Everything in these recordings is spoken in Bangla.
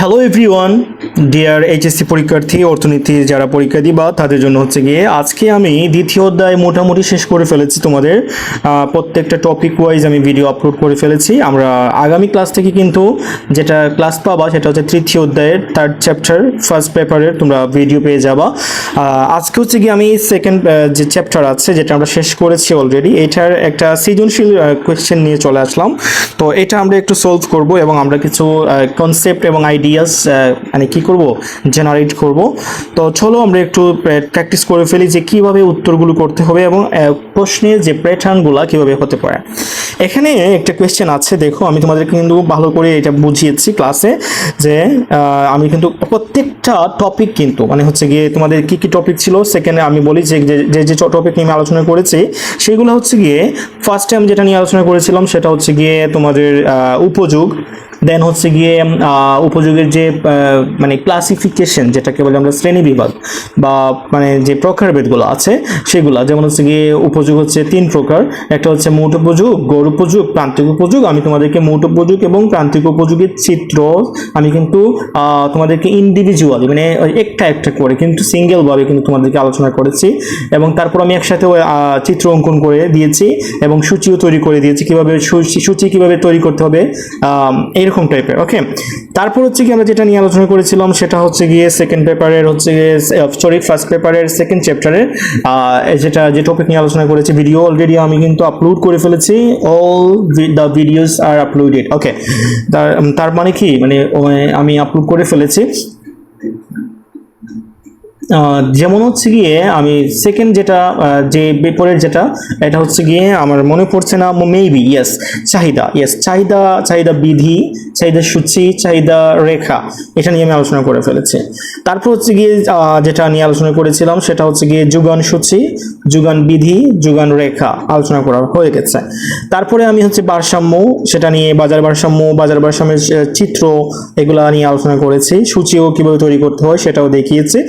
হ্যালো এভরিওয়ান, ডিয়ার এইচএসসি পরীক্ষার্থী, অর্থনীতি যারা পরীক্ষা দিবা তাদের জন্য হচ্ছে গিয়ে আজকে আমি দ্বিতীয় অধ্যায় মোটামুটি শেষ করে ফেলেছি। তোমাদের প্রত্যেকটা টপিক ওয়াইজ আমি ভিডিও আপলোড করে ফেলেছি। আমরা আগামী ক্লাস থেকে কিন্তু যেটা ক্লাস পাবা সেটা হচ্ছে তৃতীয় অধ্যায়ের থার্ড চ্যাপ্টার ফার্স্ট পেপারের তোমরা ভিডিও পেয়ে যাবা। আজকে হচ্ছে গিয়ে আমি সেকেন্ড যে চ্যাপ্টার আছে যেটা আমরা শেষ করেছি অলরেডি, এটার একটা সৃজনশীল কোয়েশ্চেন নিয়ে চলে আসলাম। তো এটা আমরা একটু সলভ করব এবং আমরা কিছু কনসেপ্ট এবং আইডিয়াস মানে কি করব জেনারেট করব। তো চলো আমরা একটু প্র্যাকটিস করে ফেলি যে কিভাবে উত্তরগুলো করতে হবে এবং প্রশ্নের যে প্যাটার্নগুলো কিভাবে হতে পারে। এখানে একটা কোয়েশ্চেন আছে, দেখো আমি তোমাদেরকে কিন্তু ভালো করে এটা বুঝিয়েছি ক্লাসে যে আমি কিন্তু প্রত্যেকটা টপিক কিন্তু মানে হচ্ছে গিয়ে তোমাদের কি কি টপিক ছিল সেকেন্ডে আমি বলি যে যে যে টপিক নিয়ে আমি আলোচনা করেছি সেগুলো হচ্ছে গিয়ে ফার্স্ট টাইম যেটা নিয়ে আলোচনা করেছিলাম সেটা হচ্ছে গিয়ে তোমাদের উপযোগ, দেন হচ্ছে গিয়ে উপযোগের যে মানে ক্লাসিফিকেশন যেটাকে বলে আমরা শ্রেণী বিভাগ বা মানে যে প্রকারভেদগুলো আছে সেগুলো, যেমন হচ্ছে গিয়ে উপযোগ হচ্ছে তিন প্রকার, একটা হচ্ছে মোট উপযোগ, গড় উপযোগ, প্রান্তিক উপযোগ। আমি তোমাদেরকে মোট উপযোগ এবং প্রান্তিক উপযোগের চিত্র আমি কিন্তু তোমাদেরকে ইন্ডিভিজুয়ালি মানে একটা একটা করে কিন্তু সিঙ্গেলভাবে কিন্তু তোমাদেরকে আলোচনা করেছি এবং তারপর আমি একসাথে চিত্র অঙ্কন করে দিয়েছি এবং সূচিও তৈরি করে দিয়েছি কিভাবে সূচি কিভাবে তৈরি করতে হবে এরকম টাইপের। ওকে, তারপর হচ্ছে কি আমরা যেটা নিয়ে আলোচনা করেছিলাম সেটা হচ্ছে গিয়ে সেকেন্ড পেপারের হচ্ছে সরি ফার্স্ট পেপারের সেকেন্ড চ্যাপ্টারের যেটা যে টপিক নিয়ে আলোচনা করেছি ভিডিও অলরেডি আমি কিন্তু আপলোড করে ফেলেছি। All the videos are uploaded. Okay, তার মানে কি মানে আমি আপলোড করে ফেলেছি। যেমন হচ্ছে গিয়ে আমি সেকেন্ড যেটা যে পেপারের যেটা এটা হচ্ছে গিয়ে আমার মনে পড়ছে না, মেবি ইয়েস চাহিদা, ইয়েস চাহিদা, চাহিদা বিধি, চাহিদা সূচি, চাহিদা রেখা, এটা নিয়ে আমি আলোচনা করে ফেলেছি। তারপর হচ্ছে গিয়ে যেটা নিয়ে আলোচনা করেছিলাম সেটা হচ্ছে গিয়ে যোগান সূচি, যোগান বিধি, যোগান রেখা আলোচনা করা হয়ে গেছে। তারপরে আমি হচ্ছে ভারসাম্য, সেটা নিয়ে বাজার ভারসাম্য, বাজার ভারসাম্যের চিত্র এগুলা নিয়ে আলোচনা করেছি, সূচিও কিভাবে তৈরি করতে হয় সেটাও দেখিয়েছি।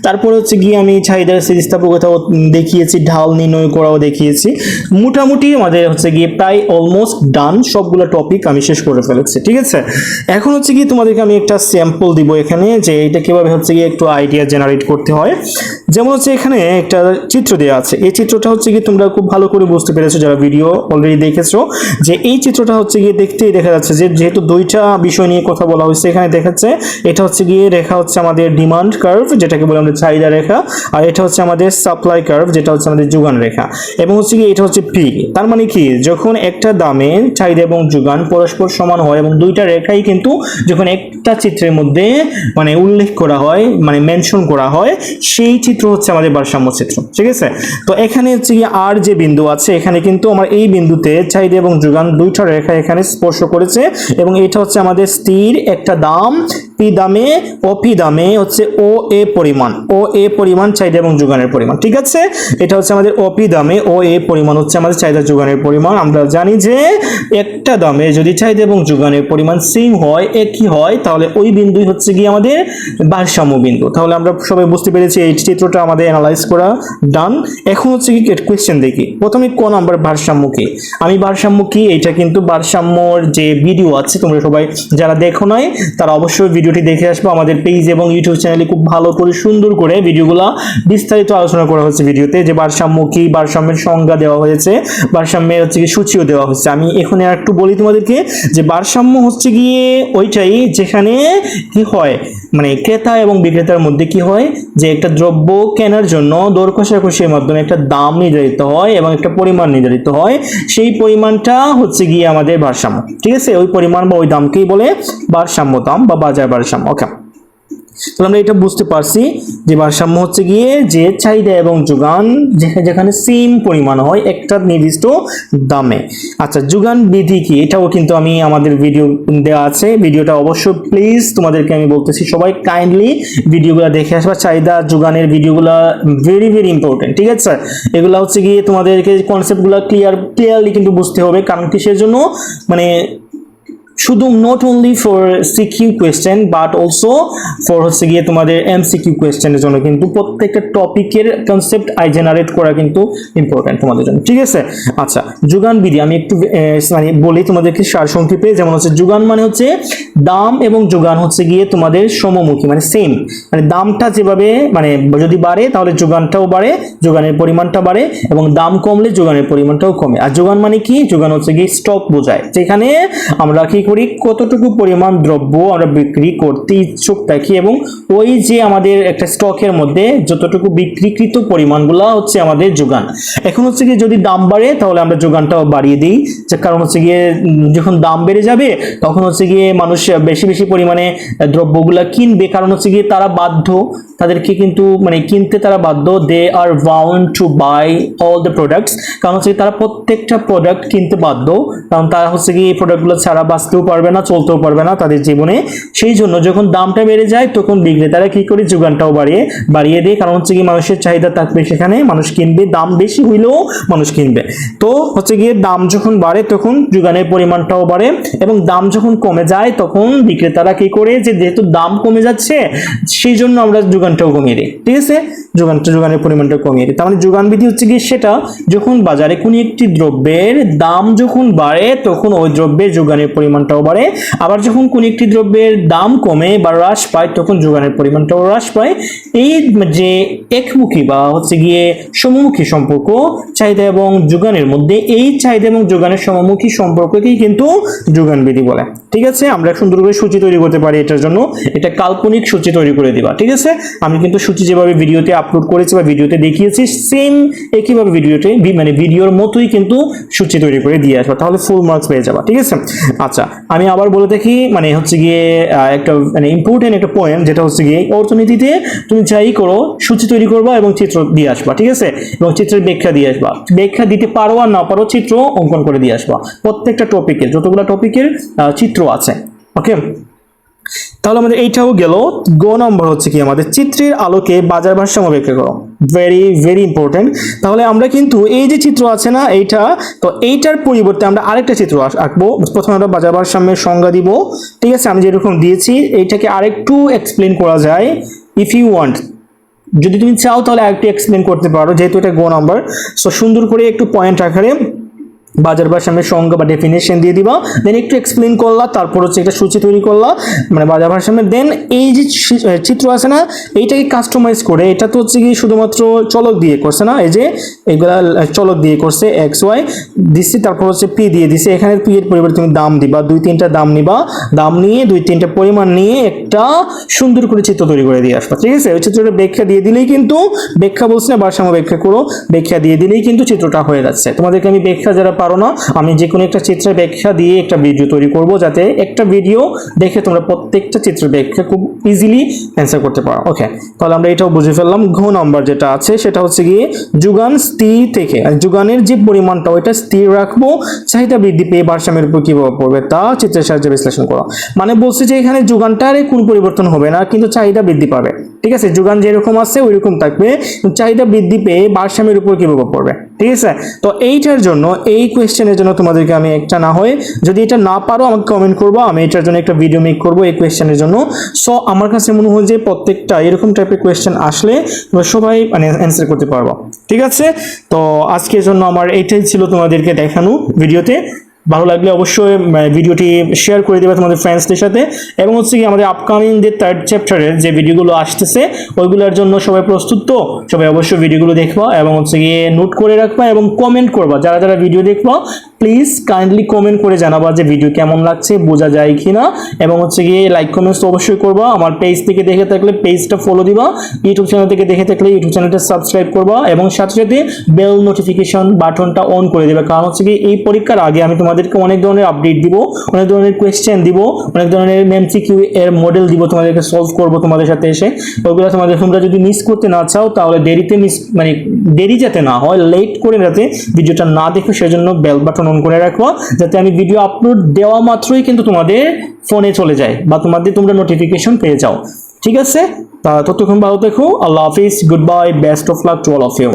তারপরে হচ্ছে গিয়ে আমি চাহিদার স্থিতিস্থাপকতাও দেখিয়েছি, ঢাল নির্ণয় করাও দেখিয়েছি। মোটামুটি আমাদের হচ্ছে গিয়ে প্রায় অলমোস্ট ডান, সবগুলো টপিক আমি শেষ করে ফেলেছি। ঠিক আছে, এখন হচ্ছে গিয়ে তোমাদেরকে আমি একটা স্যাম্পল দিব এখানে যে এটা কিভাবে হচ্ছে গিয়ে একটু আইডিয়া জেনারেট করতে হয়। যেমন হচ্ছে এখানে একটা চিত্র দেওয়া আছে, এই চিত্রটা হচ্ছে গিয়ে তোমরা খুব ভালো করে বুঝতে পেরেছো যারা ভিডিও অলরেডি দেখেছো যে এই চিত্রটা হচ্ছে গিয়ে দেখতেই দেখা যাচ্ছে যে যেহেতু দুইটা বিষয় নিয়ে কথা বলা হয়েছে এখানে দেখাচ্ছে। এটা হচ্ছে গিয়ে রেখা হচ্ছে আমাদের ডিমান্ড কার্ভ যেটাকে বলে আমরা চাহিদা রেখা, আর এটা হচ্ছে আমাদের সাপ্লাই কার্ভ যেটা হচ্ছে আমাদের যোগান রেখা, এবং হচ্ছে কি এটা হচ্ছে পি। তার মানে কি যখন একটা দামে চাহিদা এবং যোগান পরস্পর সমান হয় এবং দুইটা রেখাই কিন্তু যখন একটা চিত্রের মধ্যে মানে উল্লেখ করা হয় মানে মেনশন করা হয় সেই চিত্র হচ্ছে আমাদের ভারসাম্য চিত্র। ঠিক আছে, তো এখানে হচ্ছে কি আর যে বিন্দু আছে এখানে কিন্তু আমার এই বিন্দুতে চাহিদা এবং যোগান দুইটা রেখা এখানে স্পর্শ করেছে এবং এটা হচ্ছে আমাদের স্থির একটা দাম পি দামে, ও পি দামে হচ্ছে ও এ পরিমাণ, ও এ পরিমাণ চাহিদা এবং যোগানের পরিমাণ। ঠিক আছে, এটা হচ্ছে আমাদের ও পি দামে, ও এ পরিমাণ হচ্ছে আমাদের চাহিদা যোগানের পরিমাণ। আমরা জানি যে একটা দামে যদি চাহিদা এবং যোগানের পরিমাণ সেম হয়, একই হয়, তাহলে ওই বিন্দুই হচ্ছে গিয়ে আমাদের ভারসাম্য বিন্দু। তাহলে আমরা সবাই বুঝতে পেরেছি এই চিত্রটা আমাদের অ্যানালাইজ করা ডান। এখন হচ্ছে কি কোয়েশ্চেন দেখি, প্রথমে ক নাম্বার ভারসাম্য কি, আমি ভারসাম্য কি এটা কিন্তু ভারসাম্যর যে ভিডিও আছে তোমরা সবাই যারা দেখো নাই তারা অবশ্যই ভিডিওটি দেখে আসবে। আমাদের পেজ এবং ইউটিউব চ্যানেলে খুব ভালো করে সুন্দর করে ভিডিওগুলো বিস্তারিত আলোচনা করা হয়েছে ভিডিওতে, যে ভারসাম্য কি, ভারসাম্যের সংজ্ঞা দেওয়া হয়েছে, ভারসাম্যের হচ্ছে কি সূচিও দেওয়া হয়েছে। আমি এখানে একটু বলি তোমাদেরকে যে ভারসাম্য হচ্ছে গিয়ে ওইটাই যেখানে কি হয় মানে ক্রেতা এবং বিক্রেতার মধ্যে কি হয় যে একটা দ্রব্য কেনার জন্য দর কষাকষির মাধ্যমে একটা দাম নির্ধারিত হয় এবং একটা পরিমাণ নির্ধারিত হয়, সেই পরিমাণটা হচ্ছে গিয়ে আমাদের ভারসাম্য। ঠিক আছে, ওই পরিমাণ বা ওই দামকেই বলে ভারসাম্য দাম বা বাজার ভারসাম্য। ওকে, তাহলে আমরা এটা বুঝতে পারছি যে ভারসাম্য হচ্ছে গিয়ে যে চাহিদা এবং যোগান যেখানে সেম পরিমাণ হয় একটা নির্দিষ্ট দামে। আচ্ছা, যোগান বিধি কি, এটাও কিন্তু আমি আমাদের ভিডিও দেওয়া আছে, ভিডিওটা অবশ্যই প্লিজ তোমাদেরকে আমি বলতেছি সবাই কাইন্ডলি ভিডিওগুলো দেখে আসবা। চাহিদা যোগানের ভিডিওগুলো ভেরি ভেরি ইম্পর্টেন্ট। ঠিক আছে, এগুলো হচ্ছে গিয়ে তোমাদেরকে কনসেপ্টগুলো ক্লিয়ারলি কিন্তু বুঝতে হবে, কারণ কিসের জন্য মানে শুধু not only for CQ question but also for হচ্ছে গিয়ে তোমাদের এমসিকিউ কোয়েশ্চেনের জন্য কিন্তু প্রত্যেকটা টপিকের কনসেপ্ট জেনারেট করা কিন্তু ইম্পর্টেন্ট তোমাদের জন্য, ঠিক আছে। আচ্ছা, যোগান বিধি আমি একটু মানে বলি তোমাদেরকে সারসংক্ষেপে। যেমন হচ্ছে যোগান মানে হচ্ছে দাম এবং যোগান হচ্ছে গিয়ে তোমাদের সমমুখী, মানে সেম, মানে দামটা যেভাবে মানে যদি বাড়ে তাহলে যোগানটাও বাড়ে, যোগানের পরিমাণটা বাড়ে, এবং দাম কমলে যোগানের পরিমাণটাও কমে। আর যোগান মানে কি? যোগান হচ্ছে গিয়ে স্টক বোঝায়, যেখানে আমরা কি করি, কতটুকু পরিমাণ দ্রব্য আমরা বিক্রি করতে ইচ্ছুক থাকি এবং ওই যে আমাদের একটা স্টকের মধ্যে যতটুকু বিক্রিকৃত পরিমাণগুলো হচ্ছে আমাদের যোগান। এখন হচ্ছে গিয়ে যদি দাম বাড়ে তাহলে আমরা যোগানটাও বাড়িয়ে দিই, যে কারণ হচ্ছে গিয়ে যখন দাম বেড়ে যাবে তখন হচ্ছে গিয়ে মানুষ বেশি বেশি পরিমাণে দ্রব্যগুলা কিনবে, কারণ হচ্ছে গিয়ে তারা বাধ্য, তাদেরকে কিন্তু মানে কিনতে তারা বাধ্য, they are bound to buy all the products, কারণ হচ্ছে তারা প্রত্যেকটা প্রোডাক্ট কিনতে বাধ্য, কারণ তারা হচ্ছে গিয়ে এই প্রোডাক্টগুলো ছাড়া বাঁচতেও পারবে না, চলতেও পারবে না তাদের জীবনে। সেই জন্য যখন দামটা বেড়ে যায় তখন বিক্রেতারা কি করে, যোগানটাও বাড়িয়ে দেয়, কারণ হচ্ছে গিয়ে মানুষের চাহিদা থাকবে, সেখানে মানুষ কিনবে, দাম বেশি হইলেও মানুষ কিনবে। তো হচ্ছে গিয়ে দাম যখন বাড়ে তখন যোগানের পরিমাণটাও বাড়ে, এবং দাম যখন কমে যায় তখন বিক্রেতারা কি করে, যে যেহেতু দাম কমে যাচ্ছে সেই জন্য আমরা যোগানটাও কমিয়ে দিই, ঠিক আছে, যোগানের পরিমাণটা কমিয়ে দিই। তার মানে যোগান বিধি হচ্ছে গিয়ে সেটা যখন বাজারে কোনো একটি দ্রব্যের দাম যখন বাড়ে তখন ওই দ্রব্যের যোগানের পরিমাণটাও বাড়ে, আবার যখন কোনো একটি দ্রব্যের দাম কমে বা হ্রাস পায় তখন যোগানের পরিমাণটাও হ্রাস পায়। এই যে একমুখী বা হচ্ছে গিয়ে সমমুখী সম্পর্ক চাহিদা এবং যোগানের মধ্যে, এই চাহিদা এবং যোগানের সমমুখী সম্পর্ককেই কিন্তু যোগান বিধি বলে, ঠিক আছে। আমরা সুন্দর করে সূচি তৈরি করতে পারি এটার জন্য, এটা কাল্পনিক সূচি তৈরি করে দিবা, ঠিক আছে। আমি কিন্তু সূচি যেভাবে ভিডিওতে আপলোড করেছি বা ভিডিওতে দেখিয়েছি সেম একইভাবে ভিডিওতে মানে ভিডিওর মতোই কিন্তু সূচি তৈরি করে দিয়ে আসবা, তাহলে ফুল মার্কস পেয়ে যাবা, ঠিক আছে। আচ্ছা, আমি আবার বলে দেখি, মানে হচ্ছে গিয়ে একটা মানে ইম্পর্টেন্ট একটা পয়েন্ট, যেটা হচ্ছে গিয়ে অর্থনীতিতে তুমি যাই করো সূচি তৈরি করবা এবং চিত্র দিয়ে আসবা, ঠিক আছে, এবং চিত্রের ব্যাখ্যা দিয়ে আসবা, ব্যাখ্যা দিতে পারো আর না পারো চিত্র অঙ্কন করে দিয়ে আসবা, প্রত্যেকটা টপিকের যতগুলো টপিকের চিত্র আছে, ওকে। তাহলে আমাদের এইটাও গেল। গ নম্বর হচ্ছে কি, আমাদের চিত্রের আলোকে বাজার ভারসাম্য ব্যাখ্যা করো, ভেরি ভেরি ইম্পর্টেন্ট। তাহলে আমরা কিন্তু এই যে চিত্র আছে না এইটা, তো এইটার পরিবর্তে আমরা আরেকটা চিত্র আঁকবো। প্রথমে আমরা বাজার ভারসাম্যের সংজ্ঞা দিব, ঠিক আছে, আমি যেরকম দিয়েছি এইটাকে আরেকটু এক্সপ্লেন করা যায়, ইফ ইউ ওয়ান্ট, যদি তুমি চাও তাহলে আরেকটু এক্সপ্লেন করতে পারো, যেহেতু এটা গ নাম্বার। সো সুন্দর করে একটু পয়েন্ট আকারে বাজার ভারসাম্যের সংজ্ঞা বা ডেফিনেশন দিয়ে দিবা, দেন একটু এক্সপ্লেন করলা, তারপর হচ্ছে একটা সূচি তৈরি করলা মানে বাজার ভারসাম্যের, দেন এই যে চিত্র আছে না এইটাকে কাস্টমাইজ করে, এটা তো হচ্ছে কি শুধুমাত্র চলক দিয়ে করছে না, এই যে এইগুলা চলক দিয়ে করছে, এক্স ওয়াই দিচ্ছি, তারপর হচ্ছে পি দিয়ে দিছে, এখানে পি এর পরিবর্তে তুমি দাম দিবা, 2-3টা দাম নিবা, দাম নিয়ে 2-3টা পরিমাণ নিয়ে একটা সুন্দর করে চিত্র তৈরি করে দিয়ে আসবা, ঠিক আছে। ওই চিত্রটা ব্যাখ্যা দিয়ে দিলেই কিন্তু, ব্যাখ্যা বলছি না ভারসাম্য ব্যাখ্যা করো, ব্যাখ্যা দিয়ে দিলেই কিন্তু চিত্রটা হয়ে যাচ্ছে। তোমাদেরকে আমি ব্যাখ্যা যারা পারো না, আমি যে কোনো একটা চিত্রের ব্যাখ্যা দিয়ে একটা ভিডিও তৈরি করব, যাতে একটা ভিডিও দেখে তোমরা প্রত্যেকটা চিত্রের ব্যাখ্যা খুব ইজিলি অ্যান্সার করতে পারো, ওকে। তাহলে আমরা এটাও বুঝে ফেললাম। ঘ নম্বর যেটা আছে সেটা হচ্ছে গিয়ে যোগান স্থির থেকে, যোগানের যে পরিমাণটা ওইটা স্থির রাখবো, চাহিদা বৃদ্ধি পেয়ে ভারসাম্যের উপর কি প্রভাব পড়বে তা চিত্রের সাহায্যে বিশ্লেষণ করো। মানে বলছে যে এখানে যোগানটার কোনো পরিবর্তন হবে না, কিন্তু চাহিদা বৃদ্ধি পাবে, ঠিক আছে, যোগান যেরকম আছে ওইরকম থাকবে, চাহিদা বৃদ্ধি পেয়ে ভারসাম্যের উপর কি প্রভাব পড়বে, ঠিক আছে। তো এইটার জন্য, এই কোয়েশ্চেনের জন্য তোমাদেরকে আমি একটা না হয়, যদি এটা না পারো আমাকে কমেন্ট করবো, আমি এটার জন্য একটা ভিডিও মেক করবো এই কোয়েশ্চেনের জন্য। সো আমার কাছে মনে হয় যে প্রত্যেকটা এরকম টাইপের কোয়েশ্চেন আসলে তোমরা সবাই মানে অ্যান্সার করতে পারবো, ঠিক আছে। তো আজকের জন্য আমার এইটাই ছিল তোমাদেরকে দেখানো ভিডিওতে। ভালো লাগলে অবশ্যই ভিডিওটি শেয়ার করে দেবে তোমাদের ফ্রেন্ডসদের সাথে, এবং হচ্ছে কি আমাদের আপকামিং যে 3rd চ্যাপ্টারের যে ভিডিওগুলো আসতেছে ওইগুলোর জন্য সবাই প্রস্তুত, তো সবাই অবশ্যই ভিডিওগুলো দেখবা এবং হচ্ছে গিয়ে নোট করে রাখবা এবং কমেন্ট করবা, যারা যারা ভিডিও দেখবা প্লিজ কাইন্ডলি কমেন্ট করে জানাবা যে ভিডিও কেমন লাগছে, বোঝা যায় কিনা, এবং হচ্ছে গিয়ে লাইক কমেন্টস তো অবশ্যই করবা। আমার পেজ থেকে দেখে থাকলে পেজটা ফলো দিবা, ইউটিউব চ্যানেল থেকে দেখে থাকলে ইউটিউব চ্যানেলটা সাবস্ক্রাইব করবা, এবং সাথে সাথে বেল নোটিফিকেশন বাটনটা অন করে দেবে, কারণ হচ্ছে কি এই পরীক্ষার আগে আমি তোমাদেরকে অনেক ধরনের আপডেট দিব, অনেক ধরনের কোয়েশ্চেন দিব, অনেক ধরনের এমসিকিউ এর মডেল দিব, তোমাদেরকে সলভ করব তোমাদের সাথে এসে। ওগুলো তোমরা যদি মিস করতে না চাও তাহলে মানে দেরি যাতে না হয়, লেট করে যাতে ভিডিওটা না দেখো সেজন্য বেল বাটন অন করে রাখো, যাতে আমি ভিডিও আপলোড দেওয়া মাত্রই কিন্তু তোমাদের ফোনে চলে যায় বা তোমরা নোটিফিকেশন পেয়ে যাও, ঠিক আছে। ততক্ষণ ভালো থেকো, আল্লাহ হাফিজ, good bye, best of luck to all of you.